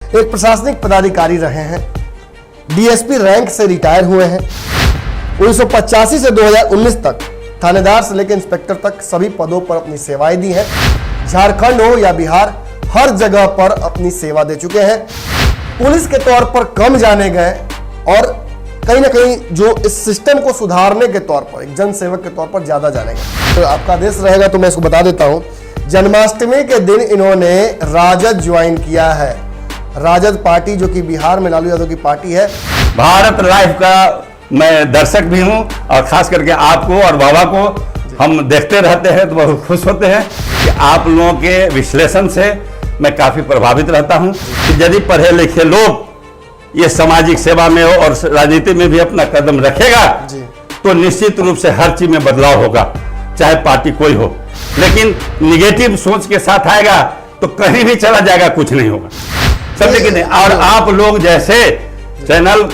एक प्रशासनिक पदाधिकारी रहे हैं, डीएसपी रैंक से रिटायर हुए हैं। 1985 से 2019 तक थानेदार से लेकर इंस्पेक्टर तक सभी पदों पर अपनी सेवाएं दी हैं। झारखंड हो या बिहार, हर जगह पर अपनी सेवा दे चुके हैं। पुलिस के तौर पर कम जाने गए और कहीं ना कहीं जो इस सिस्टम को सुधारने के तौर पर एक जन सेवक के तौर पर ज्यादा जाने गए। तो आपका आदेश रहेगा तो मैं इसको बता देता हूं, जन्माष्टमी के दिन इन्होंने राजद ज्वाइन किया है। राजद पार्टी जो कि बिहार में लालू यादव की पार्टी है। भारत लाइव का मैं दर्शक भी हूं और खास करके आपको और बाबा को हम देखते रहते हैं तो बहुत खुश होते हैं कि आप लोगों के विश्लेषण से मैं काफी प्रभावित रहता हूं कि यदि पढ़े लिखे लोग ये सामाजिक सेवा में हो और राजनीति में भी अपना कदम रखेगा तो निश्चित रूप से हर चीज में बदलाव होगा, चाहे पार्टी कोई हो। लेकिन निगेटिव सोच के साथ आएगा तो कहीं भी चला जाएगा, कुछ नहीं होगा, समझे कि नहीं। और आप लोग जैसे चैनल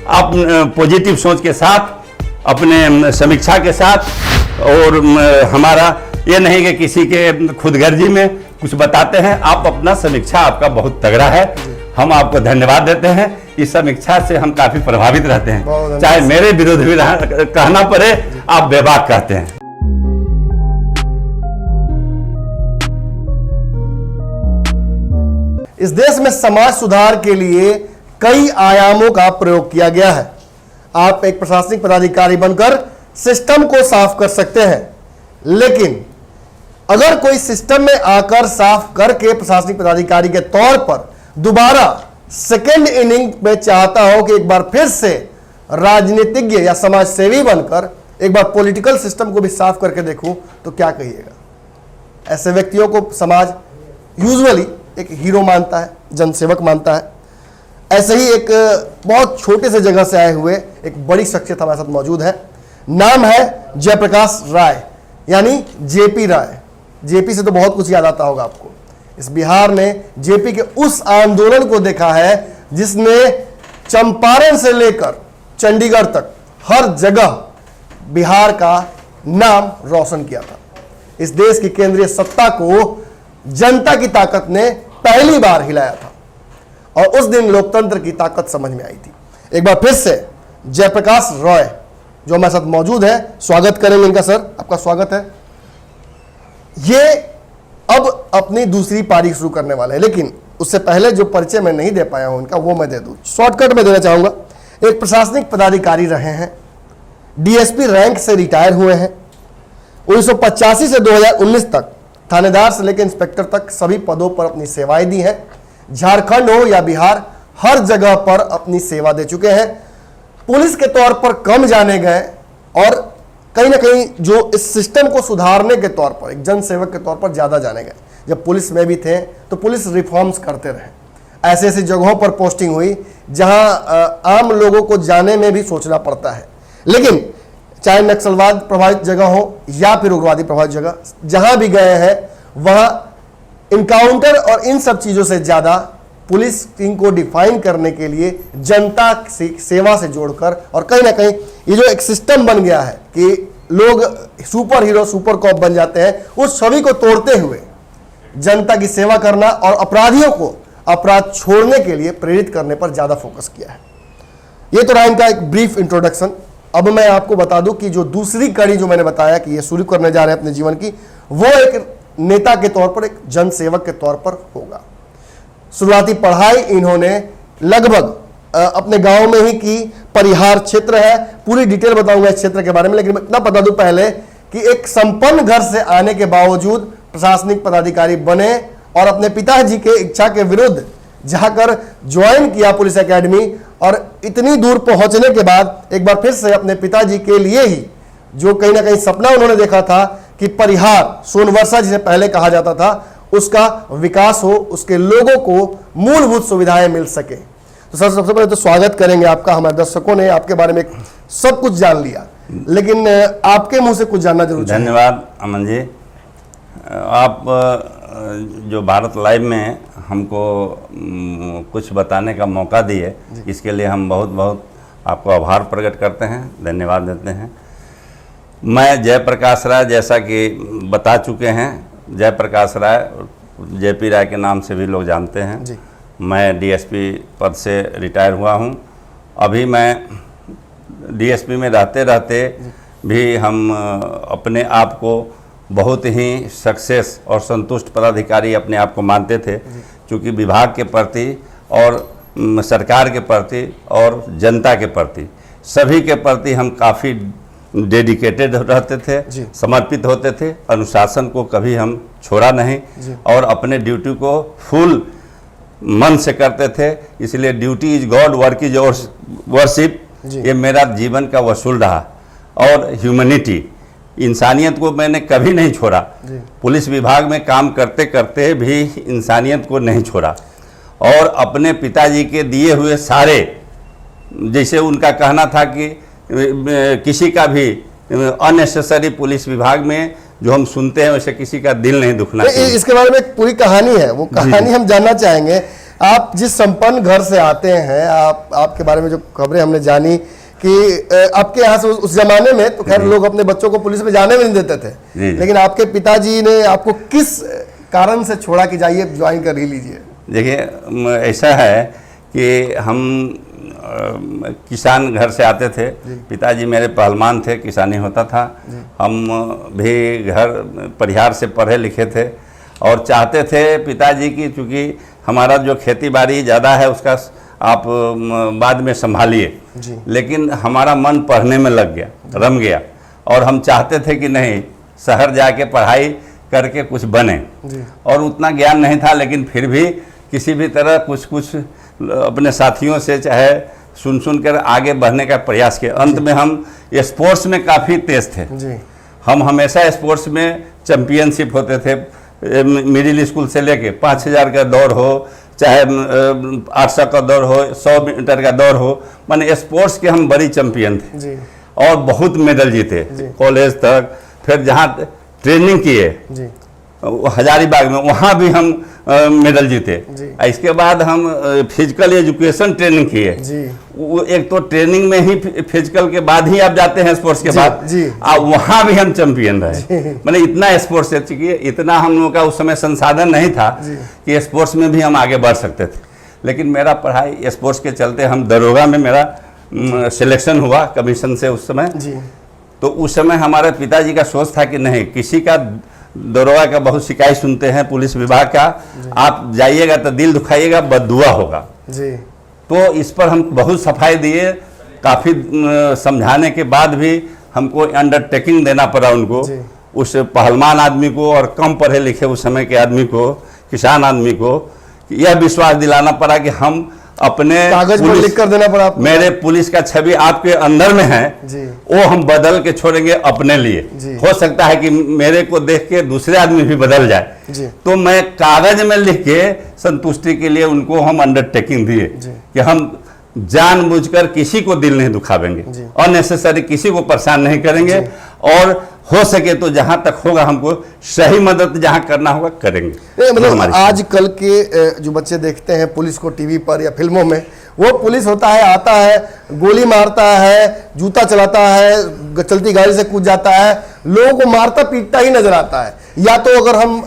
आप पॉजिटिव सोच के साथ अपने समीक्षा के साथ और हमारा ये नहीं कि किसी के खुदगर्जी में कुछ बताते हैं, आप अपना समीक्षा आपका बहुत तगड़ा है, हम आपको धन्यवाद देते हैं। इस समीक्षा से हम काफी प्रभावित रहते हैं, चाहे मेरे विरोध भी कहना पड़े, आप बेबाक कहते हैं। इस देश में समाज सुधार के लिए कई आयामों का प्रयोग किया गया है। आप एक प्रशासनिक पदाधिकारी बनकर सिस्टम को साफ कर सकते हैं, लेकिन अगर कोई सिस्टम में आकर साफ करके प्रशासनिक पदाधिकारी के तौर पर दोबारा सेकेंड इनिंग में चाहता हो कि एक बार फिर से राजनीतिज्ञ या समाज सेवी बनकर एक बार पॉलिटिकल सिस्टम को भी साफ करके देखूं, तो क्या कहिएगा? ऐसे व्यक्तियों को समाज यूजुअली एक हीरो मानता है, जनसेवक मानता है। ऐसे ही एक बहुत छोटे से जगह से आए हुए एक बड़ी शख्सियत हमारे साथ मौजूद है। नाम है जयप्रकाश राय, यानी जेपी राय। जेपी से तो बहुत कुछ याद आता होगा आपको। इस बिहार ने जेपी के उस आंदोलन को देखा है जिसने चंपारण से लेकर चंडीगढ़ तक हर जगह बिहार का नाम रोशन किया था। इस देश की केंद्रीय सत्ता को जनता की ताकत ने पहली बार हिलाया था और उस दिन लोकतंत्र की ताकत समझ में आई थी। एक बार फिर से जयप्रकाश रॉय जो हमारे साथ मौजूद है, स्वागत करेंगे इनका। सर, आपका स्वागत है। ये अब अपनी दूसरी पारी शुरू करने वाले हैं, लेकिन उससे पहले जो परिचय मैं नहीं दे पाया हूं इनका, वो मैं दे दूं। शॉर्टकट में देना चाहूंगा। एक प्रशासनिक पदाधिकारी रहे हैं, डीएसपी रैंक से रिटायर हुए हैं। 1985 से 2019 तक थानेदार से लेकर इंस्पेक्टर तक सभी पदों पर अपनी सेवाएं दी हैं। झारखंड हो या बिहार, हर जगह पर अपनी सेवा दे चुके हैं। पुलिस के तौर पर कम जाने गए और कहीं ना कहीं जो इस सिस्टम को सुधारने के तौर पर एक जन सेवक के तौर पर ज्यादा जाने गए। जब पुलिस में भी थे तो पुलिस रिफॉर्म्स करते रहे। ऐसी ऐसी जगहों पर पोस्टिंग हुई जहां आम लोगों को जाने में भी सोचना पड़ता है, लेकिन चाहे नक्सलवाद प्रभावित जगह हो या फिर उग्रवादी प्रभावित जगह, जहां भी गए हैं वहां इनकाउंटर और इन सब चीजों से ज्यादा पुलिस को डिफाइन करने के लिए जनता सेवा से जोड़कर, और कहीं ना कहीं ये जो एक सिस्टम बन गया है कि लोग सुपर हीरो सुपर कॉप बन जाते हैं, उस छवि को तोड़ते हुए जनता की सेवा करना और अपराधियों को अपराध छोड़ने के लिए प्रेरित करने पर ज्यादा फोकस किया है। ये तो रहा इनका एक ब्रीफ इंट्रोडक्शन। अब मैं आपको बता दूं कि जो दूसरी कड़ी जो मैंने बताया कि ये शुरू करने जा रहे हैं अपने जीवन की, वो एक नेता के तौर पर, एक जनसेवक के तौर पर होगा। शुरुआती पढ़ाई इन्होंने लगभग अपने गांव में ही की। परिहार क्षेत्र है, पूरी डिटेल बताऊंगा इस क्षेत्र के बारे में, लेकिन इतना बता दूं पहले कि एक संपन्न घर से आने के बावजूद प्रशासनिक पदाधिकारी बने और अपने पिताजी के इच्छा के विरुद्ध जाकर ज्वाइन किया पुलिस एकेडमी, और इतनी दूर पहुंचने के बाद एक बार फिर से अपने पिताजी के लिए ही जो कहीं ना कहीं सपना उन्होंने देखा था कि परिहार, सोनवर्षा जिसे पहले कहा जाता था, उसका विकास हो, उसके लोगों को मूलभूत सुविधाएं मिल सके। तो सर, सबसे पहले तो स्वागत करेंगे आपका। हमारे दर्शकों ने आपके बारे में सब कुछ जान लिया, लेकिन आपके मुंह से कुछ जानना जरूर। धन्यवाद अमन जी। आप जो भारत लाइव में हमको कुछ बताने का मौका दिए, इसके लिए हम बहुत बहुत आपको आभार प्रकट करते हैं, धन्यवाद देते हैं। मैं जयप्रकाश राय, जैसा कि बता चुके हैं, जयप्रकाश राय जेपी राय के नाम से भी लोग जानते हैं। मैं डीएसपी पद से रिटायर हुआ हूं। अभी मैं डीएसपी में रहते रहते भी हम अपने आप को बहुत ही सक्सेस और संतुष्ट पदाधिकारी अपने आप को मानते थे, क्योंकि विभाग के प्रति और सरकार के प्रति और जनता के प्रति सभी के प्रति हम काफ़ी डेडिकेटेड रहते थे, समर्पित होते थे। अनुशासन को कभी हम छोड़ा नहीं और अपने ड्यूटी को फुल मन से करते थे। इसलिए duty is God, work is worship, ये मेरा जीवन का वसूल रहा। और ह्यूमैनिटी, इंसानियत को मैंने कभी नहीं छोड़ा। पुलिस विभाग में काम करते करते भी इंसानियत को नहीं छोड़ा और अपने पिताजी के दिए हुए सारे, जैसे उनका कहना था कि किसी का भी अननेसेसरी पुलिस विभाग में जो हम सुनते हैं वैसे किसी का दिल नहीं दुखना चाहिए। इसके बारे में एक पूरी कहानी है, वो कहानी हम जानना चाहेंगे। आप जिस संपन्न घर से आते हैं, आपके बारे में जो खबरें हमने जानी कि आपके यहाँ से उस जमाने में तो खैर लोग अपने बच्चों को पुलिस में जाने भी नहीं देते थे, लेकिन आपके पिताजी ने आपको किस कारण से छोड़ा कि जाइए ज्वाइन कर ही लीजिए? देखिए, ऐसा है कि हम किसान घर से आते थे। पिताजी मेरे पहलवान थे, किसानी होता था। हम भी घर परिवार से पढ़े लिखे थे और चाहते थे पिताजी की, चूँकि हमारा जो खेती बाड़ी ज़्यादा है उसका आप बाद में संभालिए, लेकिन हमारा मन पढ़ने में लग गया, रम गया और हम चाहते थे कि नहीं, शहर जाके पढ़ाई करके कुछ बने। और उतना ज्ञान नहीं था, लेकिन फिर भी किसी भी तरह कुछ अपने साथियों से चाहे सुन कर आगे बढ़ने का प्रयास किया। अंत में हम स्पोर्ट्स में काफ़ी तेज थे। हम हमेशा स्पोर्ट्स में चैंपियनशिप होते थे। मिडिल स्कूल से लेके 5000 का दौड़ हो, चाहे 800 का दौड़ हो, 100 मीटर का दौड़ हो, माने स्पोर्ट्स के हम बड़ी चैंपियन थे और बहुत मेडल जीते कॉलेज तक। फिर जहाँ ट्रेनिंग किए हजारीबाग में, वहाँ भी हम मेडल जीते। इसके बाद हम फिजिकल एजुकेशन ट्रेनिंग किए। वो एक तो ट्रेनिंग में ही, फिजिकल के बाद ही आप जाते हैं स्पोर्ट्स के बाद, वहाँ भी हम चैंपियन रहे। मैंने इतना स्पोर्ट्स से, चूँकि इतना हम लोगों का उस समय संसाधन नहीं था कि स्पोर्ट्स में भी हम आगे बढ़ सकते थे। लेकिन मेरा पढ़ाई स्पोर्ट्स के चलते हम दरोगा में मेरा सिलेक्शन हुआ कमीशन से उस समय। तो उस समय हमारे पिताजी का सोच था कि नहीं, किसी का दरोगा का बहुत शिकायत सुनते हैं पुलिस विभाग का, आप जाइएगा तो दिल दुखाइएगा, बददुआ होगा। तो इस पर हम बहुत सफाई दिए। काफ़ी समझाने के बाद भी हमको अंडरटेकिंग देना पड़ा उनको, उस पहलवान आदमी को और कम पढ़े लिखे उस समय के आदमी को, किसान आदमी को यह विश्वास दिलाना पड़ा कि हम अपने कागज पर लिख कर देना पड़ा। मेरे पुलिस का छवि आपके अंदर में है, वो हम बदल के छोड़ेंगे अपने लिए। हो सकता है कि मेरे को देख के दूसरे आदमी भी बदल जाए। तो मैं कागज में लिख के संतुष्टि के लिए उनको हम अंडरटेकिंग दिए कि हम जानबूझकर किसी को दिल नहीं दुखावेंगे, अननेसेसरी किसी को परेशान नहीं करेंगे और हो सके तो जहां तक होगा हमको सही मदद जहां करना होगा करेंगे। मतलब आजकल के जो बच्चे देखते हैं पुलिस को टीवी पर या फिल्मों में, वो पुलिस होता है, आता है, गोली मारता है, जूता चलाता है, चलती गाड़ी से कूद जाता है, लोगों को मारता पीटता ही नजर आता है। या तो अगर हम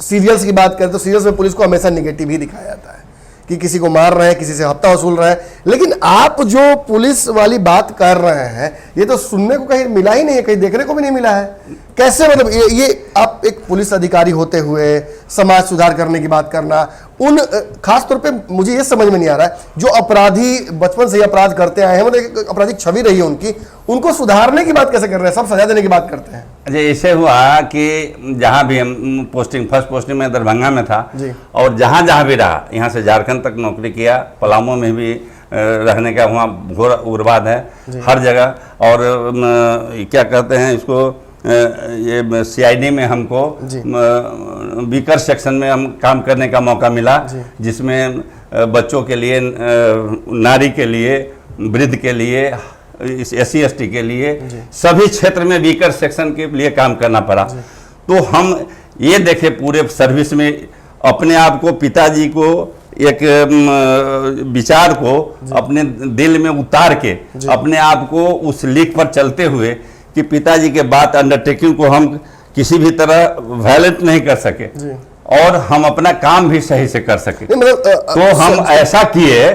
सीरियल्स की बात करें तो सीरियल्स में पुलिस को हमेशा निगेटिव ही दिखाया जाता है कि किसी को मार रहे हैं, किसी से हफ्ता वसूल रहे हैं। लेकिन आप जो पुलिस वाली बात कर रहे हैं, ये तो सुनने को कहीं मिला ही नहीं है, कहीं देखने को भी नहीं मिला है। कैसे, मतलब ये आप एक पुलिस अधिकारी होते हुए समाज सुधार करने की बात करना, उन खास तौर पे मुझे ये समझ में नहीं आ रहा है, जो अपराधी बचपन से ही अपराध करते आए हैं, मतलब एक अपराधिक छवि रही है उनकी, उनको सुधारने की बात कैसे कर रहे हैं? सब सजा देने की बात करते हैं। अच्छा, ऐसे हुआ कि जहाँ भी हम फर्स्ट पोस्टिंग में दरभंगा में था और जहाँ जहाँ भी रहा, यहाँ से झारखंड तक नौकरी किया, पलामू में भी रहने का वहाँ घोर उग्रवाद है हर जगह। और क्या कहते हैं इसको, ये सीआईडी में हमको बीकर सेक्शन में हम काम करने का मौका मिला, जिसमें बच्चों के लिए, नारी के लिए, वृद्ध के लिए, SC ST के लिए, सभी क्षेत्र में बीकर सेक्शन के लिए काम करना पड़ा। तो हम ये देखे पूरे सर्विस में अपने आप को, पिताजी को एक विचार को अपने दिल में उतार के अपने आप को उस लीक पर चलते हुए कि पिताजी के बात अंडरटेकिंग को हम किसी भी तरह वायलेट नहीं कर सके और हम अपना काम भी सही से कर सके। नहीं, मतलब तो हम ऐसा किए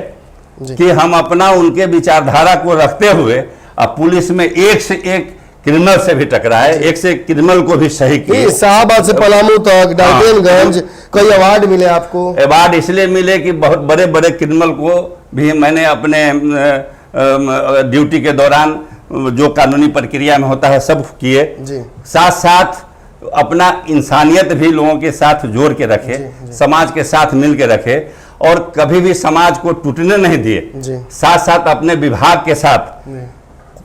कि हम अपना उनके विचारधारा को रखते हुए अब पुलिस में एक से एक क्रिमिनल से भी टकराए, एक से एक क्रिमिनल को भी सही किए। शाहबाद से पलामू तक, डाल्टनगंज, कई अवार्ड मिले आपको। अवार्ड इसलिए मिले कि बहुत बड़े बड़े क्रिमिनल को भी मैंने अपने ड्यूटी के दौरान जो कानूनी प्रक्रिया में होता है सब किए, साथ साथ अपना इंसानियत भी लोगों के साथ जोड़ के रखे, समाज के साथ मिल के रखे और कभी भी समाज को टूटने नहीं दिए। साथ साथ अपने विभाग के साथ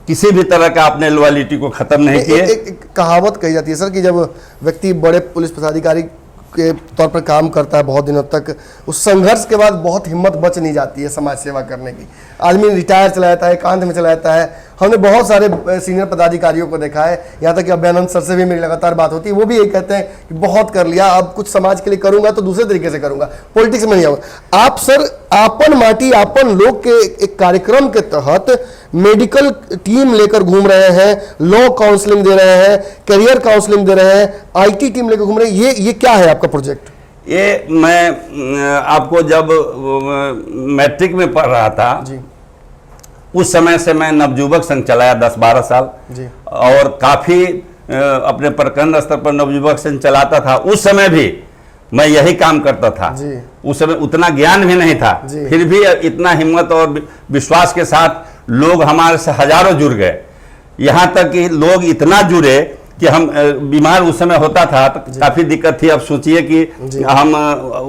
किसी भी तरह का अपने लॉयल्टी को खत्म नहीं किए। एक कहावत कही जाती है सर कि जब व्यक्ति बड़े पुलिस पदाधिकारी के तौर पर काम करता है बहुत दिनों तक, उस संघर्ष के बाद बहुत हिम्मत बच नहीं जाती है समाज सेवा करने की। आदमी रिटायर चला जाता है, एकांत में चला जाता है। हमने बहुत सारे सीनियर पदाधिकारियों को देखा है, यहाँ तक कि अभ्यानंद सर से भी मेरी लगातार बात होती है, वो भी यही कहते हैं कि बहुत कर लिया, अब कुछ समाज के लिए करूंगा तो दूसरे तरीके से करूंगा, पॉलिटिक्स में नहीं आऊंगा। आप सर आपन माटी आपन लोग के एक कार्यक्रम के तहत मेडिकल टीम लेकर घूम रहे हैं, लॉ काउंसलिंग दे रहे हैं, करियर काउंसलिंग दे रहे हैं, IT टीम लेकर घूम रहे हैं। ये क्या है आपका प्रोजेक्ट? ये मैं आपको जब मैट्रिक में पढ़ रहा था जी, उस समय से मैं नवयुवक संघ चलाया 10-12 साल जी, और काफ़ी अपने प्रखंड स्तर पर नवयुवक संघ चलाता था। उस समय भी मैं यही काम करता था जी। उस समय उतना ज्ञान भी नहीं था, फिर भी इतना हिम्मत और विश्वास के साथ लोग हमारे से हजारों जुड़ गए। यहाँ तक कि लोग इतना जुड़े कि हम बीमार उस समय होता था तो काफ़ी दिक्कत थी। अब सोचिए कि हम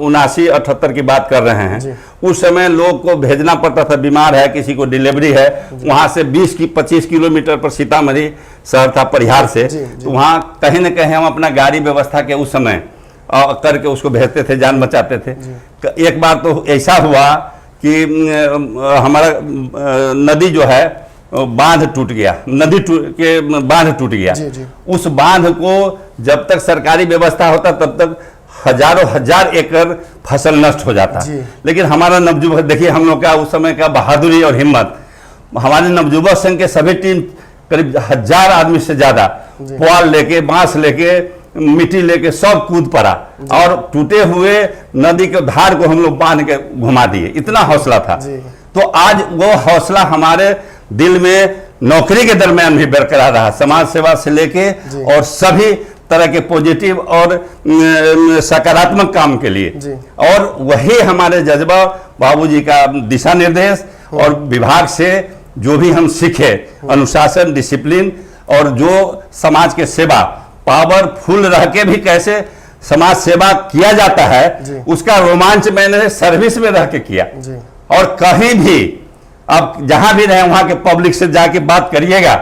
79-78 की बात कर रहे हैं, उस समय लोग को भेजना पड़ता था, बीमार है, किसी को डिलीवरी है, वहाँ से 20-25 किलोमीटर पर सीतामढ़ी शहर था परिहार से, तो वहाँ कहीं न कहीं हम अपना गाड़ी व्यवस्था के उस समय करके उसको भेजते थे, जान बचाते थे। एक बार तो ऐसा हुआ कि हमारा नदी जो है बांध टूट गया, के बांध टूट गया। उस बांध को जब तक सरकारी व्यवस्था होता तब तक हजारों हजार एकड़ फसल नष्ट हो जाता। लेकिन हमारा नवयुवक, देखिए हम लोग का उस समय का बहादुरी और हिम्मत, हमारे नवयुवक संघ के सभी टीम करीब 1000 आदमी से ज्यादा पुआल लेके, बांस लेके, मिट्टी लेके सब कूद पड़ा और टूटे हुए नदी के धार को हम लोग बांध के घुमा दिए। इतना हौसला था। तो आज वो हौसला हमारे दिल में नौकरी के दरमियान भी बरकरार रहा, समाज सेवा से लेके और सभी तरह के पॉजिटिव और सकारात्मक काम के लिए। और वही हमारे जज्बा, बाबूजी का दिशा निर्देश और विभाग से जो भी हम सीखे, अनुशासन, डिसिप्लिन और जो समाज के सेवा, पावरफुल रह के भी कैसे समाज सेवा किया जाता है, उसका रोमांच मैंने सर्विस में रह के किया। और कहीं भी अब जहां भी रहे वहां के पब्लिक से जाके बात करिएगा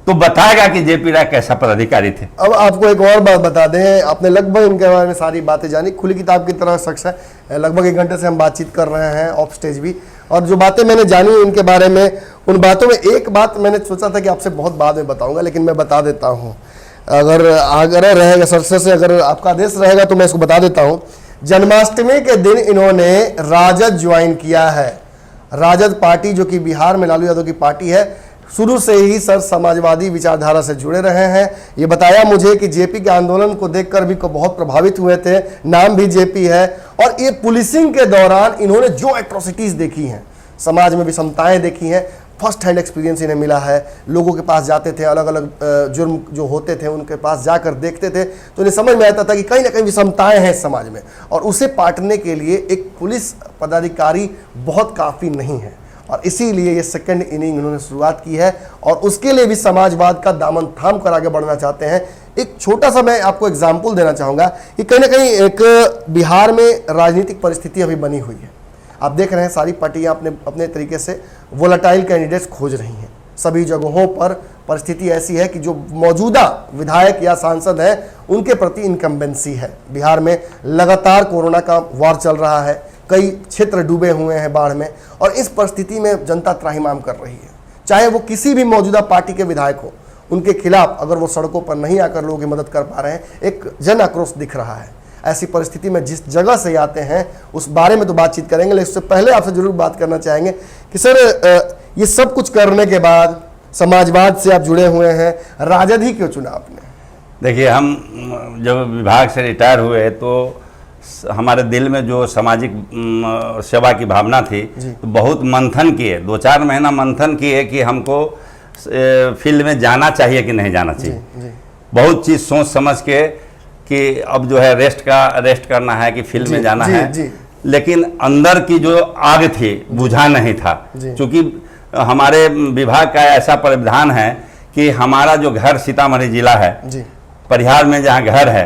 तो बताएगा कि जेपी राय कैसा पदाधिकारी थे। अब आपको एक और बात बता दें, आपने लगभग इनके बारे में सारी बातें जानी, खुली किताब की तरह शख्स है। लगभग 1 घंटे से हम बातचीत कर रहे हैं ऑफ स्टेज भी, और जो बातें मैंने जानी इनके बारे में, उन बातों में एक बात मैंने सोचा था कि आपसे बहुत बाद में बताऊंगा, लेकिन मैं बता देता हूँ। अगर आग्रह रहेगा सरसे से, अगर आपका आदेश रहेगा तो मैं इसको बता देता हूँ। जन्माष्टमी के दिन इन्होंने राजद ज्वाइन किया है। राजद पार्टी जो कि बिहार में लालू यादव की पार्टी है, शुरू से ही सर समाजवादी विचारधारा से जुड़े रहे हैं। ये बताया मुझे कि जेपी के आंदोलन को देखकर भी को बहुत प्रभावित हुए थे, नाम भी जेपी है। और ये पुलिसिंग के दौरान इन्होंने जो एट्रोसिटीज देखी हैं, समाज में विषमताएं देखी हैं, फर्स्ट हैंड एक्सपीरियंस इन्हें मिला है। लोगों के पास जाते थे, अलग अलग जुर्म जो होते थे उनके पास जाकर देखते थे, तो इन्हें समझ में आता था कि कहीं ना कहीं विषमताएं हैं समाज में, और उसे पाटने के लिए एक पुलिस पदाधिकारी बहुत काफ़ी नहीं है। और इसीलिए ये सेकंड इनिंग इन्होंने शुरुआत की है, और उसके लिए भी समाजवाद का दामन थाम कर आगे बढ़ना चाहते हैं। एक छोटा सा मैं आपको एग्जाम्पल देना चाहूँगा कि कहीं ना कहीं एक बिहार में राजनीतिक परिस्थिति अभी बनी हुई है। आप देख रहे हैं सारी पार्टियां अपने अपने तरीके से वोलेटाइल कैंडिडेट्स खोज रही हैं। सभी जगहों पर परिस्थिति ऐसी है कि जो मौजूदा विधायक या सांसद हैं उनके प्रति इनकम्बेंसी है। बिहार में लगातार कोरोना का वार चल रहा है, कई क्षेत्र डूबे हुए हैं बाढ़ में, और इस परिस्थिति में जनता त्राहिमाम कर रही है। चाहे वो किसी भी मौजूदा पार्टी के विधायक हो, उनके खिलाफ अगर वो सड़कों पर नहीं आकर लोगों की मदद कर पा रहे हैं, एक जन आक्रोश दिख रहा है। ऐसी परिस्थिति में जिस जगह से आते हैं उस बारे में तो बातचीत करेंगे, लेकिन उससे पहले आपसे जरूर बात करना चाहेंगे कि सर ये सब कुछ करने के बाद समाजवाद से आप जुड़े हुए हैं, राजद ही क्यों चुना आपने? देखिए, हम जब विभाग से रिटायर हुए तो हमारे दिल में जो सामाजिक सेवा की भावना थी, तो बहुत मंथन किए, 2-4 महीना मंथन किए कि हमको फील्ड में जाना चाहिए कि नहीं जाना चाहिए। बहुत चीज़ सोच समझ के कि अब जो है रेस्ट करना है कि फील्ड में जाना है, लेकिन अंदर की जो आग थी बुझा नहीं था। क्योंकि हमारे विभाग का ऐसा प्रावधान है कि हमारा जो घर सीतामढ़ी जिला है, परिहार में जहाँ घर है,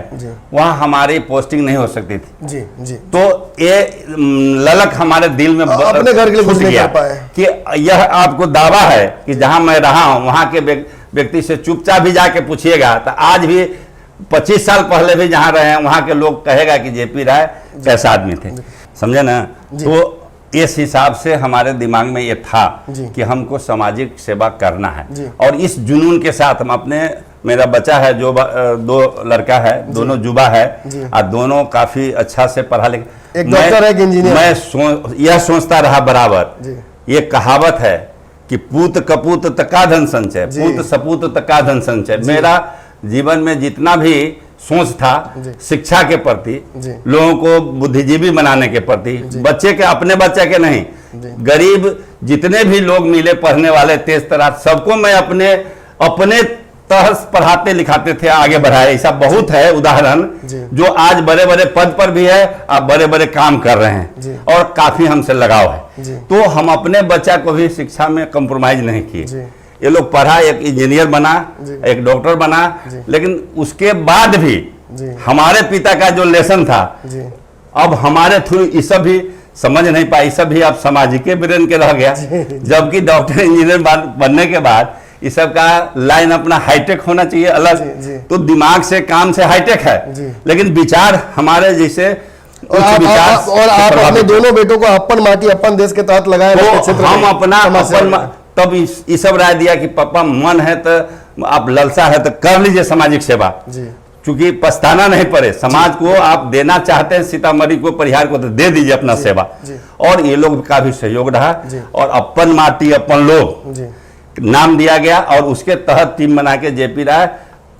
वहाँ हमारी पोस्टिंग नहीं हो सकती थी। जी। तो ये ललक हमारे दिल में अपने घर के लिए कुछ नहीं कर पाए कि यह आपको दावा है कि जहाँ मैं रहा हूँ वहाँ के व्यक्ति से चुपचाप भी जाके पूछिएगा, तो आज भी 25 साल पहले भी जहाँ रहे हैं वहाँ के लोग कहेगा कि जेपी राय कैसा आदमी थे, समझे ना। तो इस हिसाब से हमारे दिमाग में ये था कि हमको सामाजिक सेवा करना है, और इस जुनून के साथ हम अपने, मेरा बच्चा है जो 2 लड़का है, दोनों युवा है, और दोनों काफी अच्छा से पढ़ा लिखा, एक डॉक्टर है, एक इंजीनियर। मैं यह सोचता रहा बराबर, ये कहावत है कि पूत कपूत तका धन संचय, पूत सपूत तका धन संचय। मेरा जीवन में जितना भी सोच था शिक्षा के प्रति, लोगों को बुद्धिजीवी बनाने के प्रति, बच्चे के, अपने बच्चे के नहीं, गरीब जितने भी लोग मिले पढ़ने वाले तेज तरार, सबको मैं अपने तरह पढ़ाते लिखाते थे, आगे बढ़ाए। ऐसा बहुत है उदाहरण जो आज बड़े बड़े पद पर भी है, आप बड़े बड़े काम कर रहे हैं, और काफी हमसे लगाव है। तो हम अपने बच्चा को भी शिक्षा में कॉम्प्रोमाइज नहीं किए। ये लोग पढ़ा, एक इंजीनियर बना, एक डॉक्टर बना, लेकिन उसके बाद भी हमारे पिता का जो लेसन था, अब हमारे थ्रू ये सब भी समझ नहीं पाई, सब भी अब सामाजिक ब्रेन के रह गया। जबकि डॉक्टर इंजीनियर बनने के बाद ये सब का लाइन अपना हाईटेक होना चाहिए अलग। तो दिमाग से, काम से हाईटेक है, लेकिन विचार हमारे जैसे और आप अपने दोनों बेटों को अपन माटी अपन देश के तहत लगाए, तो हम अपना तब ये सब राय दिया कि पापा मन है तो आप ललसा है तो कर लीजिए सामाजिक सेवा, क्योंकि पछताना नहीं पड़े। समाज को आप देना चाहते हैं, सीतामढ़ी को, परिहार को, तो दे दीजिए अपना सेवा। और ये लोग का भी सहयोग रहा, और अपन माटी अपन लोग नाम दिया गया, और उसके तहत टीम बना के जेपी राय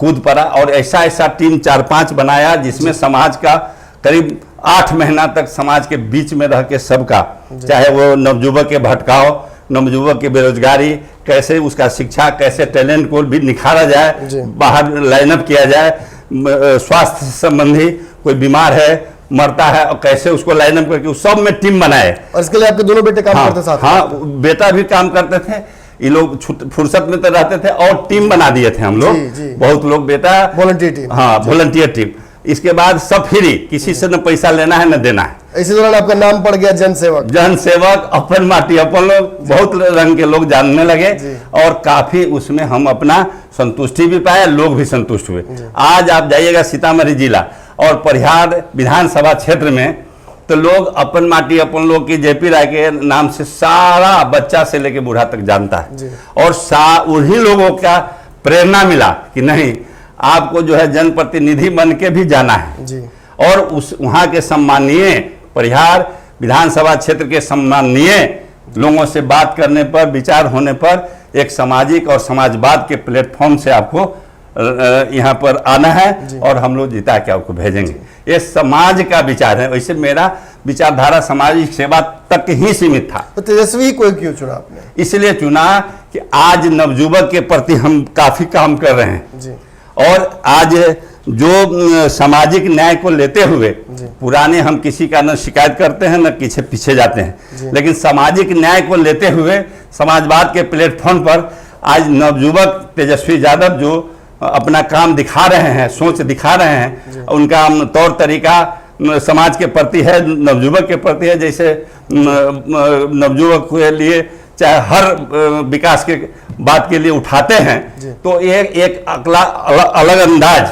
कूद पड़ा, और ऐसा टीम 4-5 बनाया जिसमें समाज का करीब 8 महीना तक समाज के बीच में रह के सबका, चाहे वो नवयुवक के भटकाव, नवयुवक की बेरोजगारी, कैसे उसका शिक्षा, कैसे टैलेंट को भी निखारा जाए, बाहर लाइनअप किया जाए, स्वास्थ्य संबंधी कोई बीमार है, मरता है, और कैसे उसको लाइनअप करके उस सब में टीम बनाए। और इसके लिए आपके दोनों बेटे काम करते साथ? हाँ, बेटा भी काम करते थे, ये लोग फुर्सत में तो रहते थे, और टीम बना दिए थे हम लोग, बहुत लोग, बेटा वॉलंटियर टीम। हाँ, वॉलंटियर टीम। इसके बाद सब फ्री, किसी से न पैसा लेना है न देना है। इसी दौरान आपका नाम पड़ गया जनसेवक, अपन माटी अपन लोग, बहुत रंग के लोग जानने लगे, और काफी उसमें हम अपना संतुष्टि भी पाए, लोग भी संतुष्ट हुए। आज आप जाइएगा सीतामढ़ी जिला और परिहार विधानसभा क्षेत्र में, तो लोग अपन माटी अपन लोग की जेपी राय के नाम से सारा बच्चा से लेके बूढ़ा तक जानता है, और उन्हीं लोगों का प्रेरणा मिला कि नहीं, आपको जो है जनप्रतिनिधि बन के भी जाना है। और उस वहाँ के सम्मानीय परिहार विधानसभा क्षेत्र के सम्मानीय लोगों से बात करने पर, विचार होने पर, एक सामाजिक और समाजवाद के प्लेटफॉर्म से आपको यहाँ पर आना है, और हम लोग जिता के आपको भेजेंगे। ये समाज का विचार है। वैसे मेरा विचारधारा सामाजिक सेवा तक ही सीमित था। तो तेजस्वी को क्यों चुना आपने? इसलिए चुना कि आज नवयुवक के प्रति हम काफी काम कर रहे हैं, और आज जो सामाजिक न्याय को लेते हुए, पुराने हम किसी का न शिकायत करते हैं न पीछे जाते हैं, लेकिन सामाजिक न्याय को लेते हुए समाजवाद के प्लेटफॉर्म पर आज नवयुवक तेजस्वी यादव जो अपना काम दिखा रहे हैं, सोच दिखा रहे हैं, उनका तौर तरीका समाज के प्रति है, नवयुवक के प्रति है। जैसे नवयुवक के लिए चाहे हर विकास के बात के लिए उठाते हैं, तो एक अलग अंदाज,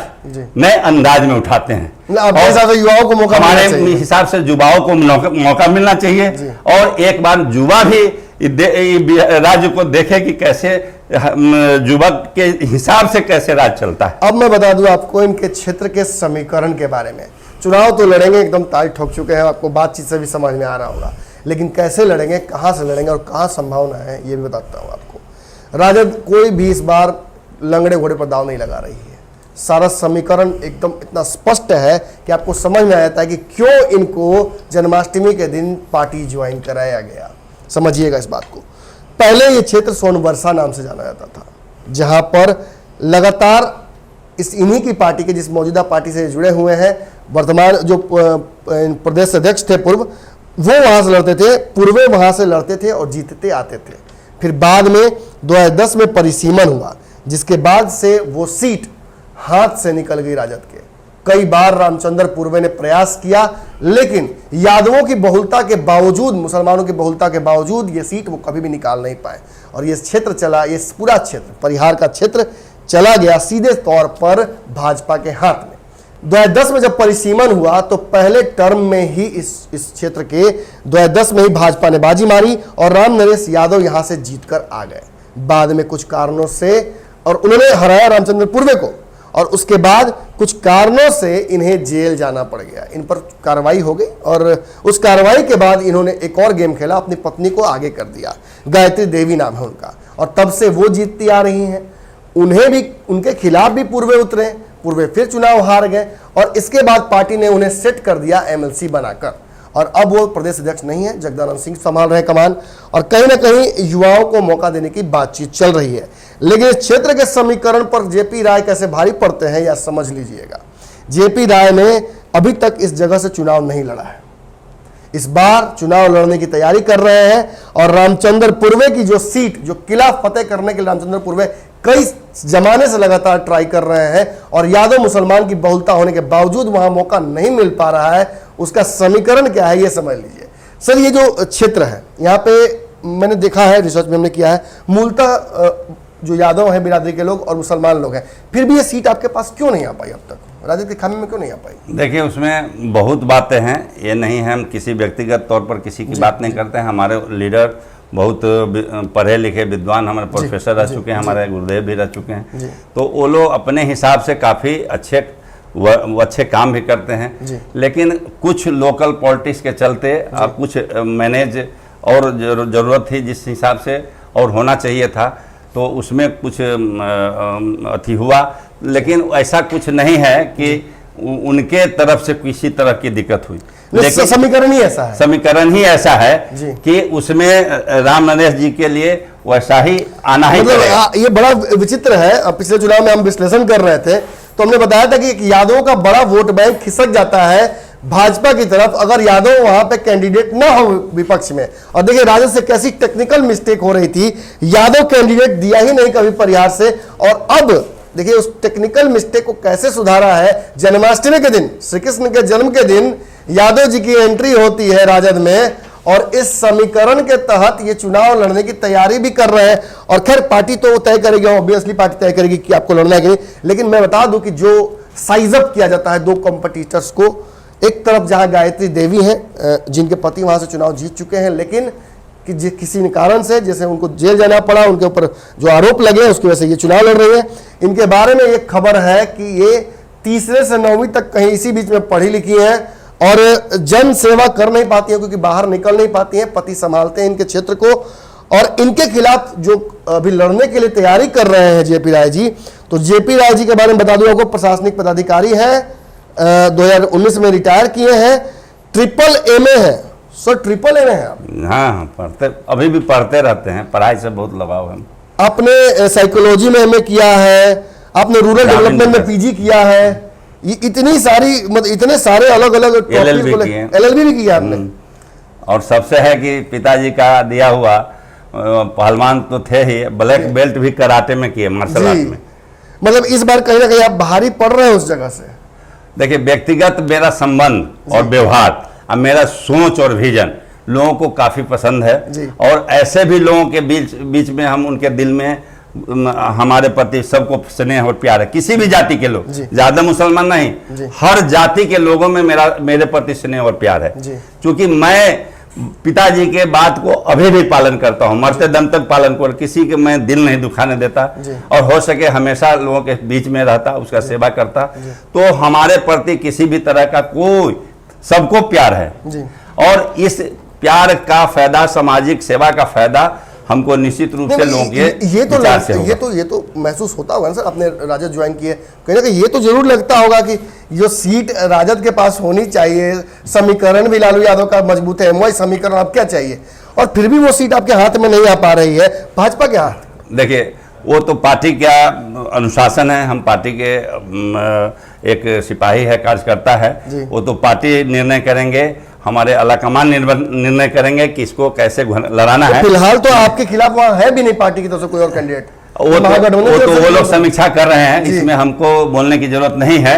नए अंदाज में उठाते हैं। और युवाओं को मौका, हमारे हिसाब से युवाओं को मौका मिलना चाहिए, और एक बार युवा भी राज्य को देखे कि कैसे युवक के हिसाब से कैसे राज्य चलता है। अब मैं बता दूं आपको इनके क्षेत्र के समीकरण के बारे में। चुनाव तो लड़ेंगे, एकदम तारीख ठोक चुके हैं, आपको बातचीत से भी समझ में आ रहा होगा, लेकिन कैसे लड़ेंगे, कहाँ से लड़ेंगे और कहाँ संभावना है, ये भी बताता हूँ आपको। राजद कोई भी इस बार लंगड़े घोड़े पर दाव नहीं लगा रही है। सारा समीकरण एकदम इतना स्पष्ट है कि आपको समझ में आता है कि क्यों इनको जन्माष्टमी के दिन पार्टी ज्वाइन कराया गया। समझिएगा इस बात को। पहले ये क्षेत्र सोनबरसा नाम से जाना जाता था, जहां पर लगातार इन्हीं की पार्टी के, जिस मौजूदा पार्टी से जुड़े हुए हैं, वर्तमान जो प्रदेश अध्यक्ष थे पूर्व, वो वहां से लड़ते थे, पूर्वे वहां से लड़ते थे और जीतते आते थे। फिर बाद में 2010 में परिसीमन हुआ, जिसके बाद से वो सीट हाथ से निकल गई राजद के। कई बार रामचंद्र पूर्वे ने प्रयास किया, लेकिन यादवों की बहुलता के बावजूद, मुसलमानों की बहुलता के बावजूद ये सीट वो कभी भी निकाल नहीं पाए और ये क्षेत्र चला, ये पूरा क्षेत्र, परिहार का क्षेत्र चला गया सीधे तौर पर भाजपा के हाथ में। 2010 में जब परिसीमन हुआ तो पहले टर्म में ही इस क्षेत्र के 2010 में ही भाजपा ने बाजी मारी और राम नरेश यादव यहां से जीतकर आ गए। बाद में कुछ कारणों से, और उन्होंने हराया रामचंद्र पूर्वे को, और उसके बाद कुछ कारणों से इन्हें जेल जाना पड़ गया। इन पर कार्रवाई हो गई और उस कार्रवाई के बाद इन्होंने एक और गेम खेला, अपनी पत्नी को आगे कर दिया। गायत्री देवी नाम है उनका, और तब से वो जीतती आ रही हैं। उन्हें भी, उनके खिलाफ भी पूर्वे उतरे, पूर्वे फिर चुनाव हार गए और इसके बाद पार्टी ने उन्हें सेट कर दिया एमएलसी बनाकर, और अब वो प्रदेश अध्यक्ष नहीं है, जगदानंद सिंह संभाल रहे कमान, और कहीं ना कहीं युवाओं को मौका देने की बातचीत चल रही है। लेकिन इस क्षेत्र के समीकरण पर जेपी राय कैसे भारी पड़ते हैं या समझ लीजिएगा। जेपी राय ने अभी तक इस जगह से चुनाव नहीं लड़ा है, इस बार चुनाव लड़ने की तैयारी कर रहे हैं, और रामचंद्र पूर्वे की जो सीट, जो किला फतेह करने के लिए रामचंद्र पूर्वे कई जमाने से लगातार ट्राई कर रहे हैं, और यादव मुसलमान की बहुलता होने के बावजूद वहां मौका नहीं मिल पा रहा है, उसका समीकरण क्या है ये समझ लीजिए। सर, ये जो क्षेत्र है, यहाँ पे मैंने देखा है, रिसर्च में हमने किया है, मूलतः जो यादव है बिरादरी के लोग और मुसलमान लोग हैं, फिर भी ये सीट आपके पास क्यों नहीं आ पाई अब तक, राजद के खामे में क्यों नहीं आ पाई? देखिए, उसमें बहुत बातें हैं, ये नहीं है हम किसी व्यक्तिगत तौर पर किसी की बात नहीं करते हैं। हमारे लीडर बहुत पढ़े लिखे विद्वान, हमारे प्रोफेसर रह चुके हैं, हमारे गुरुदेव भी रह चुके हैं, तो वो लोग अपने हिसाब से काफ़ी अच्छे काम भी करते हैं। लेकिन कुछ लोकल पॉलिटिक्स के चलते कुछ मैनेज और ज़रूरत थी जिस हिसाब से और होना चाहिए था, तो उसमें कुछ अथी हुआ। लेकिन ऐसा कुछ नहीं है कि उनके तरफ से किसी तरह की दिक्कत हुई, लेकिन समीकरण ही ऐसा है, समीकरण ही ऐसा है कि उसमें राम नरेश जी के लिए वैसा ही आना ही मतलब ये बड़ा विचित्र है। पिछले चुनाव में हम विश्लेषण कर रहे थे तो हमने बताया था कि यादवों का बड़ा वोट बैंक खिसक जाता है भाजपा की तरफ अगर यादव वहां पे कैंडिडेट ना हो विपक्ष में। और देखिए राजद से कैसी टेक्निकल मिस्टेक हो रही थी, यादव कैंडिडेट दिया ही नहीं कभी परिहार से, और अब देखिए उस टेक्निकल मिस्टेक को कैसे सुधारा है। जन्माष्टमी के दिन, श्री कृष्ण के जन्म के दिन यादव जी की एंट्री होती है राजद में, और इस समीकरण के तहत ये चुनाव लड़ने की तैयारी भी कर रहे हैं। और खैर पार्टी तो तय करेगी, ऑब्वियसली पार्टी तय करेगी कि आपको लड़ना है कि नहीं। लेकिन मैं बता दूं कि जो साइज अप किया जाता है दो कॉम्पिटिटर्स को, एक तरफ जहां गायत्री देवी हैं जिनके पति वहां से चुनाव जीत चुके हैं, लेकिन कि किसी कारण से जैसे उनको जेल जाना पड़ा, उनके ऊपर जो आरोप लगे उसकी वजह से ये चुनाव लड़ रही है। इनके बारे में एक खबर है कि ये तीसरे से 9वीं तक कहीं इसी बीच में पढ़ी लिखी हैं और जन सेवा कर नहीं पाती हैं क्योंकि बाहर निकल नहीं पाती हैं, पति संभालते हैं इनके क्षेत्र को। और इनके खिलाफ जो अभी लड़ने के लिए तैयारी कर रहे हैं जेपी राय जी, तो जेपी राय जी के बारे में बता दूं आपको, प्रशासनिक पदाधिकारी हैं, 2019 में रिटायर किए हैं, ट्रिपल एमए है। सर ट्रिपल एमए है आप? हाँ, पढ़ते, अभी भी पढ़ते रहते हैं, पढ़ाई से बहुत लगाव है। आपने साइकोलॉजी में एमए किया है, आपने रूरल डेवलपमेंट में पीजी किया है, ये इतनी सारी मतलब इतने सारे अलग अलग एलएलबी भी किया आपने। और सबसे है कि पिताजी का दिया हुआ पहलवान तो थे ही, ब्लैक बेल्ट भी कराटे में किए, मार्शल आर्ट में। मतलब इस बार कहीं ना कहीं आप भारी पड़ रहे हैं उस जगह से। देखिए व्यक्तिगत मेरा संबंध और व्यवहार और मेरा सोच और विजन लोगों को काफी पसंद है, और ऐसे भी लोगों के बीच में हम उनके दिल में हमारे प्रति सबको स्नेह और प्यार है। किसी भी जाति के लोग, ज्यादा मुसलमान नहीं, हर जाति के लोगों में मेरे प्रति स्नेह और प्यार है। क्योंकि मैं पिताजी के बात को अभी भी पालन करता हूँ, मरते दम तक पालन कर, किसी के मैं दिल नहीं दुखाने देता, और हो सके हमेशा लोगों के बीच में रहता, उसका सेवा करता। तो हमारे प्रति किसी भी तरह का कोई, सबको प्यार है, और इस प्यार का फायदा, सामाजिक सेवा का फायदा हमको निश्चित रूप से लोगों के ये तो विचार से होगा। ये तो महसूस होता होगा ना सर, आपने राजद ज्वाइन किए, कहीं ना कहीं ये तो जरूर लगता होगा कि जो सीट राजद के पास होनी चाहिए, समीकरण भी लालू यादव का मजबूत है, एमवाई समीकरण, अब क्या चाहिए, और फिर भी वो सीट आपके हाथ में नहीं आ पा रही है, भाजपा के हाथ। देखिए वो तो पार्टी का अनुशासन है, हम पार्टी के एक सिपाही है, कार्यकर्ता है, वो तो पार्टी निर्णय करेंगे, हमारे आलाकमान निर्णय करेंगे कि इसको कैसे लड़ाना है। फिलहाल तो आपके खिलाफ वहाँ है भी नहीं पार्टी की तरफ से कोई और कैंडिडेट, वो लोग समीक्षा कर रहे हैं, इसमें हमको बोलने की जरूरत नहीं है,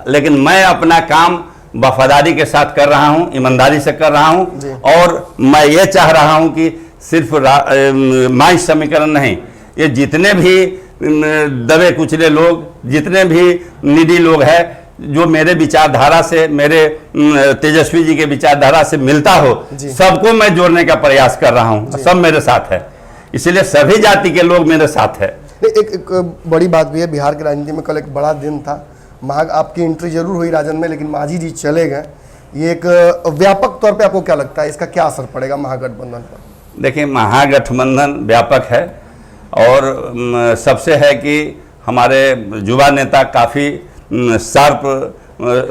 लेकिन मैं अपना काम वफादारी के साथ कर रहा हूं, ईमानदारी से कर रहा हूं, और मैं ये चाह रहा हूं कि सिर्फ माई समीकरण नहीं, ये जितने भी दबे कुचले लोग, जितने भी निडी लोग हैं, जो मेरे विचारधारा से, मेरे तेजस्वी जी के विचारधारा से मिलता हो, सबको मैं जोड़ने का प्रयास कर रहा हूं, सब मेरे साथ है, इसलिए सभी जाति के लोग मेरे साथ है। एक बड़ी बात भी है, बिहार की राजनीति में कल एक बड़ा दिन था, आपकी एंट्री जरूर हुई राजन में, लेकिन मांझी जी चले गए, ये एक व्यापक तौर पे आपको क्या लगता है, इसका क्या असर पड़ेगा महागठबंधन पर? देखिए महागठबंधन व्यापक है, और सबसे है कि हमारे युवा नेता काफ़ी शार्प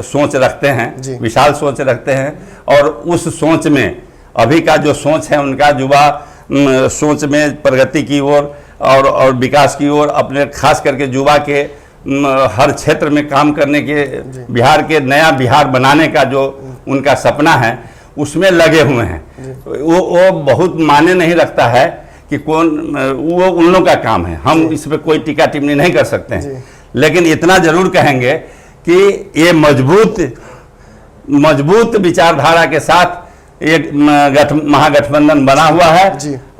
सोच रखते हैं, विशाल सोच रखते हैं, और उस सोच में अभी का जो सोच है उनका, युवा सोच में प्रगति की ओर और विकास की ओर, अपने खास करके युवा के हर क्षेत्र में काम करने के, बिहार के नया बिहार बनाने का जो उनका सपना है उसमें लगे हुए हैं। वो बहुत मायने नहीं रखता है कि कौन, वो उन लोगों का काम है, हम इस पर कोई टीका टिप्पणी नहीं कर सकते हैं, लेकिन इतना जरूर कहेंगे कि ये मजबूत विचारधारा के साथ एक महागठबंधन बना हुआ है,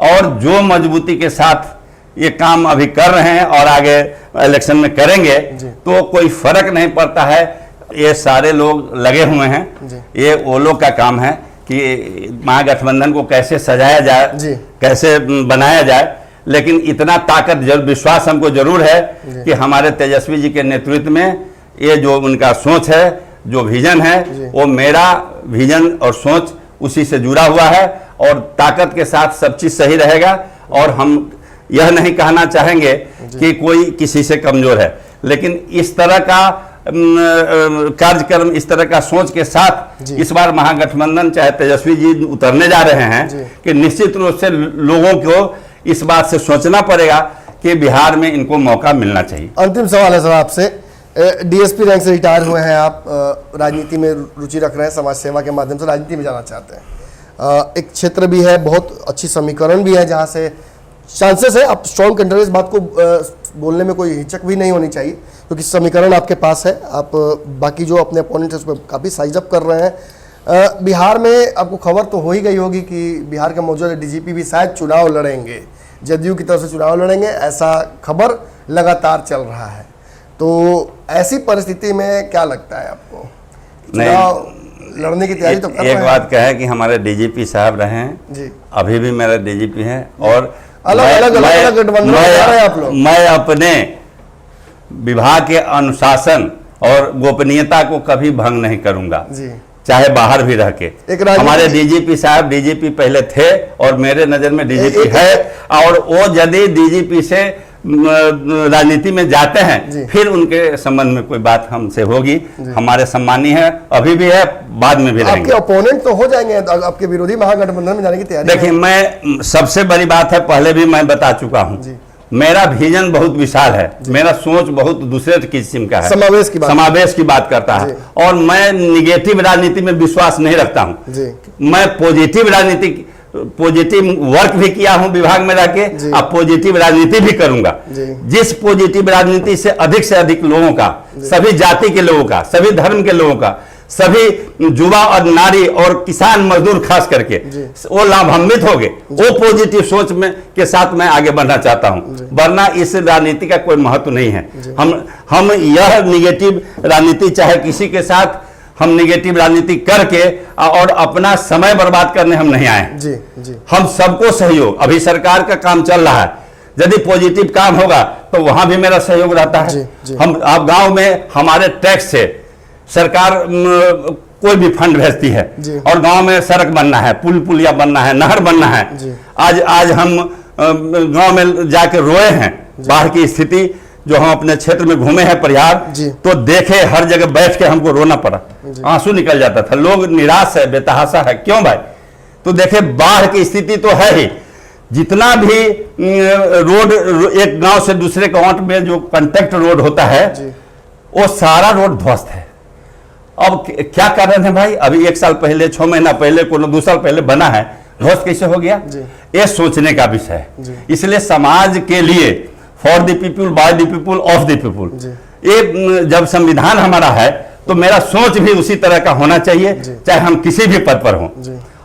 और जो मजबूती के साथ ये काम अभी कर रहे हैं और आगे इलेक्शन में करेंगे तो कोई फर्क नहीं पड़ता है, ये सारे लोग लगे हुए हैं, ये वो लोग का काम है कि महागठबंधन को कैसे सजाया जाए, कैसे बनाया जाए, लेकिन इतना ताकत विश्वास हमको जरूर है कि हमारे तेजस्वी जी के नेतृत्व में ये जो उनका सोच है, जो विजन है, वो मेरा विजन और सोच उसी से जुड़ा हुआ है, और ताकत के साथ सब चीज सही रहेगा, और हम यह नहीं कहना चाहेंगे कि कोई किसी से कमजोर है, लेकिन इस तरह का कार्यक्रम, इस तरह का सोच के साथ इस बार महागठबंधन, चाहे तेजस्वी जी उतरने जा रहे हैं, कि निश्चित रूप से लोगों को इस बात से सोचना पड़ेगा कि बिहार में इनको मौका मिलना चाहिए। अंतिम सवाल है सर आपसे, डीएसपी रैंक से रिटायर हुए हैं आप, राजनीति में रुचि रख रहे हैं, समाज सेवा के माध्यम से राजनीति में जाना चाहते हैं, एक क्षेत्र भी है, बहुत अच्छी समीकरण भी है जहाँ से चांसेस है आप स्ट्रॉन्ग कैंडिडेट, इस बात को बोलने में कोई हिचक भी नहीं होनी चाहिए, क्योंकि समीकरण आपके पास है, आप बाकी जो अपने अपोनेंट है उस पर काफ़ी साइज अप कर रहे हैं। बिहार में आपको खबर तो हो ही गई होगी कि बिहार के मौजूदा डीजीपी भी शायद चुनाव लड़ेंगे, जदयू की तरफ से चुनाव लड़ेंगे, ऐसा खबर लगातार चल रहा है, तो ऐसी परिस्थिति में क्या लगता है आपको, चुनाव लड़ने की तैयारी तो कर रहे हैं? एक बात क्या है कि हमारे डीजीपी साहब रहे हैं जी, अभी भी मेरे डीजीपी हैं, और अलग गठबंधन आप लोग, मैं अपने विभाग के अनुशासन और गोपनीयता को कभी भंग नहीं करूंगा जी, चाहे बाहर भी रह के। हमारे डीजीपी साहब डीजीपी पहले थे और मेरे नजर में डीजीपी है, और वो यदि डीजीपी से राजनीति में जाते हैं फिर उनके संबंध में कोई बात हमसे होगी, हमारे सम्मानीय है, अभी भी है, बाद में भी रहेंगे। आपके ओपोनेंट तो हो जाएंगे, आपके विरोधी महागठबंधन में जाने की तैयारी। देखिए, मैं सबसे बड़ी बात है, पहले भी मैं बता चुका हूं, मेरा विजन बहुत विशाल है, मेरा सोच बहुत दूसरे किस्म का है, समावेश की बात करता है, और मैं निगेटिव राजनीति में विश्वास नहीं रखता हूं, मैं पॉजिटिव वर्क भी किया हूं विभाग में रह के, अब पॉजिटिव राजनीति भी करूंगा, जिस पॉजिटिव राजनीति से अधिक लोगों का, सभी जाति के लोगों का, सभी धर्म के लोगों का, सभी युवा और नारी और किसान मजदूर खास करके वो लाभान्वित हो गए, वो पॉजिटिव सोच में के साथ मैं आगे बढ़ना चाहता हूं, वरना इस राजनीति का कोई महत्व नहीं है। हम यह निगेटिव राजनीति, चाहे किसी के साथ हम निगेटिव राजनीति करके और अपना समय बर्बाद करने हम नहीं आए जी, हम सबको सहयोग, अभी सरकार का काम चल रहा है, यदि पॉजिटिव काम होगा तो वहां भी मेरा सहयोग रहता है। हम आप गांव में हमारे टैक्स से सरकार कोई भी फंड भेजती है और गांव में सड़क बनना है, पुलिया बनना है, नहर बनना है, आज हम गांव में जाके रोए हैं, बाढ़ की स्थिति जो हम अपने क्षेत्र में घूमे हैं परिहार, जी। तो देखे हर जगह बैठ के हमको रोना पड़ा, आंसू निकल जाता था, लोग निराश है, बेतहाशा है। क्यों भाई? तो देखे बाढ़ की स्थिति तो है ही, जितना भी रोड एक गांव से दूसरे गांव में जो कांटेक्ट रोड होता है वो सारा रोड ध्वस्त है। अब क्या कारण है भाई? अभी 1 साल पहले, 6 महीना पहले, कोनो 2 साल पहले बना है, ध्वस्त कैसे हो गया? ये सोचने का विषय है। इसलिए समाज के लिए, for the people, by the people, of the people, ये जब संविधान हमारा है तो मेरा सोच भी उसी तरह का होना चाहिए, चाहे हम किसी भी पद पर हों।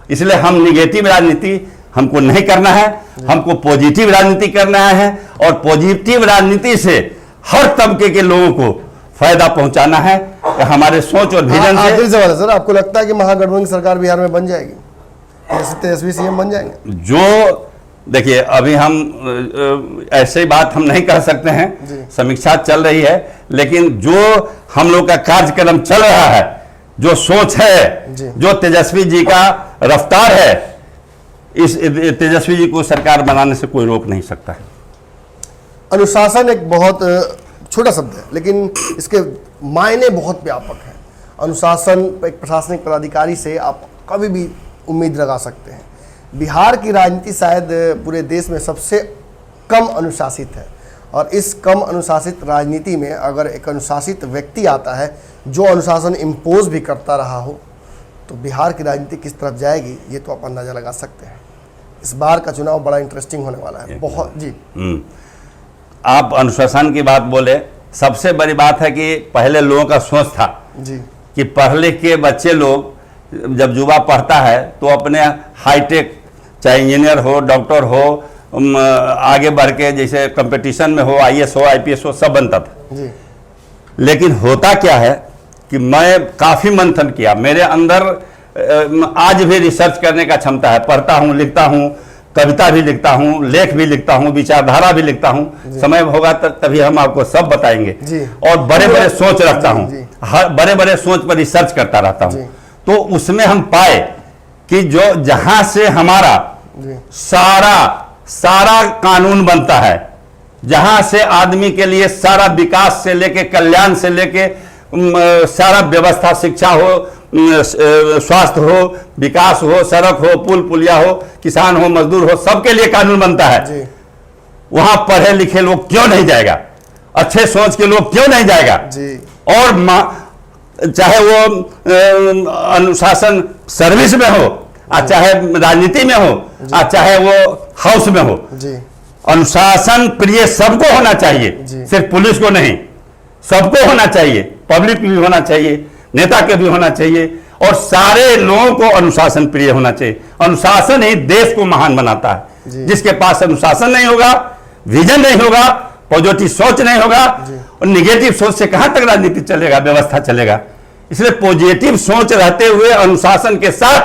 इसलिए हम निगेटिव राजनीति हमको नहीं करना है, हमको पॉजिटिव राजनीति करना है, और पॉजिटिव राजनीति से हर तबके के लोगों को फायदा पहुंचाना है। हमारे सोच और विजन से। आखिरी सवाल है सर, आपको लगता है कि महागठबंधन की सरकार बिहार में बन जाएगी, जैसे तेजस्वी सीएम बन जाएंगे? जो देखिए, अभी हम ऐसे बात हम नहीं कह सकते हैं, समीक्षा चल रही है, लेकिन जो हम लोग का कार्यक्रम चल रहा है, जो सोच है, जो तेजस्वी जी का रफ्तार है, इस तेजस्वी जी को सरकार बनाने से कोई रोक नहीं सकता है। अनुशासन एक बहुत छोटा शब्द है, लेकिन इसके मायने बहुत व्यापक हैं। अनुशासन एक प्रशासनिक पदाधिकारी से आप कभी भी उम्मीद लगा सकते हैं। बिहार की राजनीति शायद पूरे देश में सबसे कम अनुशासित है, और इस कम अनुशासित राजनीति में अगर एक अनुशासित व्यक्ति आता है जो अनुशासन इम्पोज भी करता रहा हो, तो बिहार की राजनीति किस तरफ जाएगी ये तो आप अंदाजा लगा सकते हैं। इस बार का चुनाव बड़ा इंटरेस्टिंग होने वाला है, बहुत। जी, आप अनुशासन की बात बोले, सबसे बड़ी बात है कि पहले लोगों का सोच था जी कि पढ़ लिख के बच्चे लोग जब युवा पढ़ता है तो अपने हाईटेक, चाहे इंजीनियर हो, डॉक्टर हो, आगे बढ़ के जैसे कंपटीशन में हो, IAS हो, IPS हो, सब बनता था जी। लेकिन होता क्या है कि मैं काफ़ी मंथन किया, मेरे अंदर आज भी रिसर्च करने का क्षमता है, पढ़ता हूँ, लिखता हूँ, कविता भी लिखता हूँ, लेख भी लिखता हूँ, विचारधारा भी लिखता हूँ। समय होगा तभी हम आपको सब बताएंगे। और बड़े बड़े सोच रखता हूँ, हर बड़े बड़े सोच पर रिसर्च करता रहता हूँ। तो उसमें हम पाए कि जो जहां से हमारा सारा कानून बनता है, जहां से आदमी के लिए सारा विकास से लेके, कल्याण से लेके सारा व्यवस्था, शिक्षा हो, स्वास्थ्य हो, विकास हो, सड़क हो, पुल पुलिया हो, किसान हो, मजदूर हो, सबके लिए कानून बनता है। वहां पढ़े लिखे लोग क्यों नहीं जाएगा? अच्छे सोच के लोग क्यों नहीं जाएगा? और चाहे वो अनुशासन सर्विस में हो, चाहे राजनीति में हो, चाहे वो हाउस में हो, अनुशासन प्रिय सबको होना चाहिए, सिर्फ पुलिस को नहीं, सबको होना चाहिए, पब्लिक भी होना चाहिए, नेता के भी होना चाहिए, और सारे लोगों को अनुशासन प्रिय होना चाहिए। अनुशासन ही देश को महान बनाता है। जिसके पास अनुशासन नहीं होगा, विजन नहीं होगा, पॉजिटिव सोच नहीं होगा, और निगेटिव सोच से कहां तक राजनीति चलेगा, व्यवस्था चलेगा। इसलिए पॉजिटिव सोच रहते हुए अनुशासन के साथ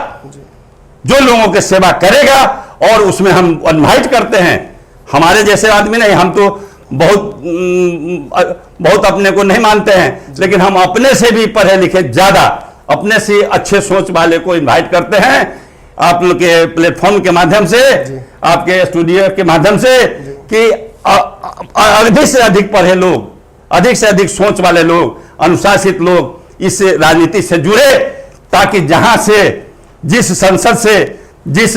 जो लोगों की सेवा करेगा, और उसमें हम इनवाइट करते हैं, हमारे जैसे आदमी नहीं, हम तो बहुत अपने को नहीं मानते हैं, लेकिन हम अपने से भी पढ़े लिखे ज्यादा, अपने से अच्छे सोच वाले को इनवाइट करते हैं, आप लोग के प्लेटफॉर्म के माध्यम से, आपके स्टूडियो के माध्यम से, कि अधिक से अधिक पढ़े लोग, अधिक से अधिक सोच वाले लोग, अनुशासित लोग इस राजनीति से जुड़े, ताकि जहां से, जिस संसद से, जिस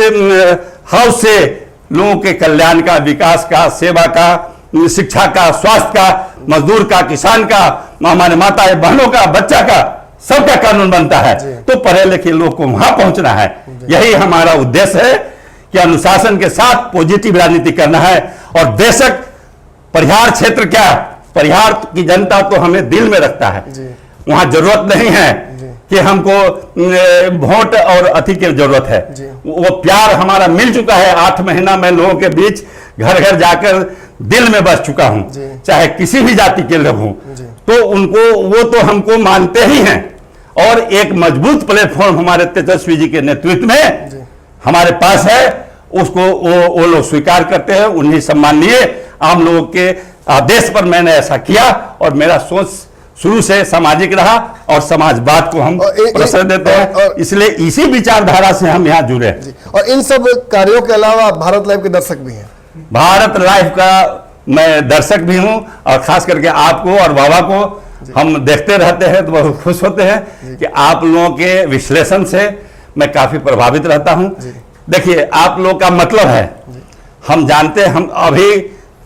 हाउस से लोगों के कल्याण का, विकास का, सेवा का, शिक्षा का, स्वास्थ्य का, मजदूर का, किसान का, हमारे माता बहनों का, बच्चा का, सबका कानून बनता है, तो पढ़े लिखे लोग को वहां पहुंचना है। यही हमारा उद्देश्य है कि अनुशासन के साथ पॉजिटिव राजनीति करना है। और बेशक परिहार क्षेत्र क्या, परिहार की जनता तो हमें दिल में रखता है, वहां जरूरत नहीं है कि हमको वोट और अति की जरूरत है। वो प्यार हमारा मिल चुका है। 8 महीना मैं लोगों के बीच घर घर जाकर दिल में बस चुका हूं, चाहे किसी भी जाति के लोग हों, तो उनको, वो तो हमको मानते ही हैं। और एक मजबूत प्लेटफॉर्म हमारे तेजस्वी जी के नेतृत्व में हमारे पास है, उसको वो लोग स्वीकार करते हैं। उन्हीं सम्माननीय आम लोगों के आदेश पर मैंने ऐसा किया, और मेरा सोच शुरू से सामाजिक रहा, और समाजवाद को हम प्रश्रय देते हैं, इसलिए इसी विचारधारा से हम यहाँ जुड़े। और इन सब कार्यों के अलावा भारत लाइव के दर्शक भी हैं, भारत लाइव का मैं दर्शक भी हूं और खास करके आपको और बाबा को हम देखते रहते हैं तो बहुत खुश होते हैं कि आप लोगों के विश्लेषण से मैं काफी प्रभावित रहता हूं। देखिए, आप लोग का मतलब है, हम जानते हैं, हम अभी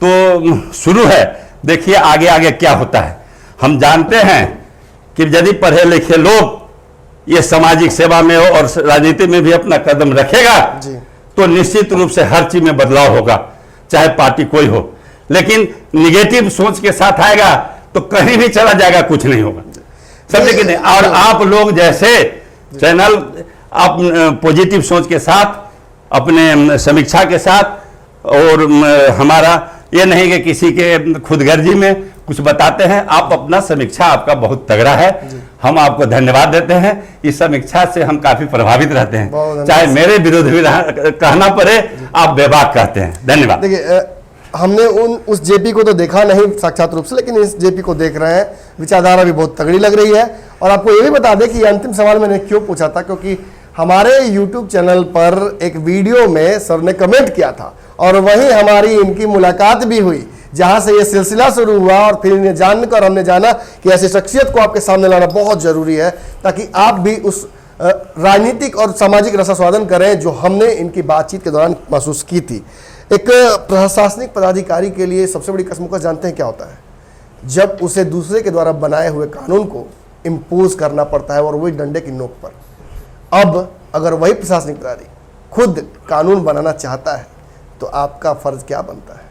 तो शुरू है, देखिए आगे आगे क्या होता है। हम जानते हैं कि यदि पढ़े लिखे लोग ये सामाजिक सेवा में हो और राजनीति में भी अपना कदम रखेगा तो निश्चित रूप से हर चीज में बदलाव होगा, चाहे पार्टी कोई हो। लेकिन निगेटिव सोच के साथ आएगा तो कहीं भी चला जाएगा, कुछ नहीं होगा, समझे कि नहीं। और आप लोग जैसे चैनल आप पॉजिटिव सोच के साथ, अपने समीक्षा के साथ, और हमारा ये नहीं कि किसी के खुदगर्जी में कुछ बताते हैं, आप अपना समीक्षा आपका बहुत तगड़ा है, हम आपको धन्यवाद देते हैं। इस समीक्षा से हम काफी प्रभावित रहते हैं, चाहे मेरे विरोध भी कहना पड़े, आप बेबाक कहते हैं। धन्यवाद। देखिए, हमने उस जेपी को तो देखा नहीं साक्षात रूप से, लेकिन इस जेपी को देख रहे हैं, विचारधारा भी बहुत तगड़ी लग रही है। और आपको ये भी बता दें कि ये अंतिम सवाल मैंने क्यों पूछा था, क्योंकि हमारे YouTube चैनल पर एक वीडियो में सर ने कमेंट किया था और वहीं हमारी इनकी मुलाकात भी हुई, जहां से ये सिलसिला शुरू हुआ। और फिर इन्हें जानकर हमने जाना कि ऐसी शख्सियत को आपके सामने लाना बहुत जरूरी है, ताकि आप भी उस राजनीतिक और सामाजिक रसास्वादन करें जो हमने इनकी बातचीत के दौरान महसूस की थी। एक प्रशासनिक पदाधिकारी के लिए सबसे बड़ी कसमुकस जानते हैं क्या होता है? जब उसे दूसरे के द्वारा बनाए हुए कानून को इम्पोज करना पड़ता है, और वही डंडे की नोक पर। अब अगर वही प्रशासनिक अधिकारी खुद कानून बनाना चाहता है तो आपका फर्ज क्या बनता है?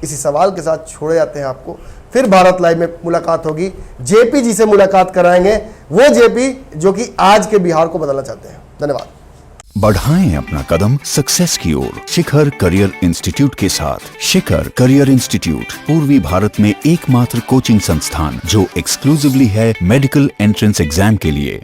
इसी सवाल के साथ छोड़े जाते हैं आपको। फिर भारत लाइव में मुलाकात होगी, जेपी जी से मुलाकात कराएंगे, वो जेपी जो कि आज के बिहार को बदलना चाहते हैं। धन्यवाद। बढ़ाएं अपना कदम सक्सेस की ओर शिखर करियर इंस्टीट्यूट के साथ। शिखर करियर इंस्टीट्यूट पूर्वी भारत में एकमात्र कोचिंग संस्थान जो एक्सक्लूसिवली है मेडिकल एंट्रेंस एग्जाम के लिए।